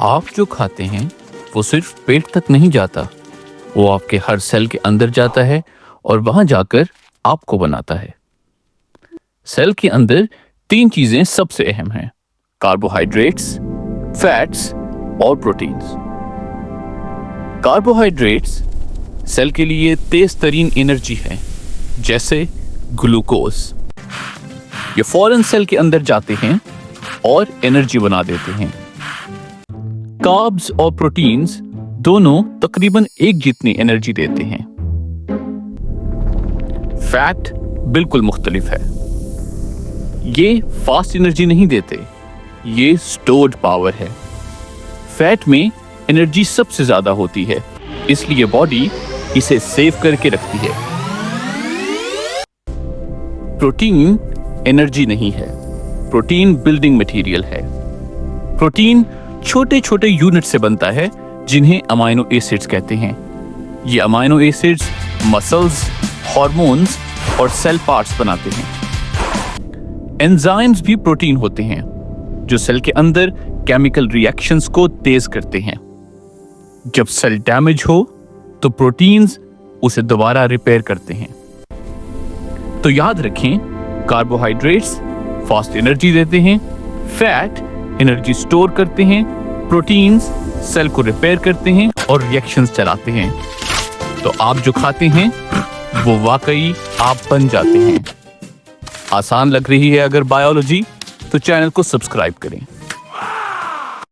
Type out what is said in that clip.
आप जो खाते हैं वो सिर्फ पेट तक नहीं जाता, वो आपके हर सेल के अंदर जाता है और वहां जाकर आपको बनाता है। सेल के अंदर 3 चीजें सबसे अहम हैं: कार्बोहाइड्रेट्स, फैट्स और प्रोटीन्स। कार्बोहाइड्रेट्स सेल के लिए तेज तरीन एनर्जी है, जैसे ग्लूकोज। ये फौरन सेल के अंदर जाते हैं और एनर्जी बना देते हैं। कार्ब्स और प्रोटीन्स दोनों तकरीबन एक जितनी एनर्जी देते हैं। फैट बिल्कुल मुख्तलिफ है। ये फास्ट एनर्जी नहीं देते, ये स्टोर्ड पावर है। फैट में एनर्जी सबसे ज्यादा होती है, इसलिए बॉडी इसे सेव करके रखती है। प्रोटीन एनर्जी नहीं है, प्रोटीन बिल्डिंग मटेरियल है। प्रोटीन छोटे छोटे यूनिट से बनता है जिन्हें अमाइनो एसिड्स कहते हैं। ये अमाइनो एसिड्स मसल्स, हार्मोन्स और सेल पार्ट्स बनाते हैं। एंजाइम्स भी प्रोटीन होते हैं जो सेल के अंदर केमिकल रिएक्शंस को तेज करते हैं। जब सेल डैमेज हो तो प्रोटीन्स उसे दोबारा रिपेयर करते हैं। तो याद रखें, कार्बोहाइड्रेट्स फास्ट एनर्जी देते हैं, फैट एनर्जी स्टोर करते हैं, प्रोटीन्स सेल को रिपेयर करते हैं और रिएक्शंस चलाते हैं। तो आप जो खाते हैं वो वाकई आप बन जाते हैं। आसान लग रही है अगर बायोलॉजी, तो चैनल को सब्सक्राइब करें।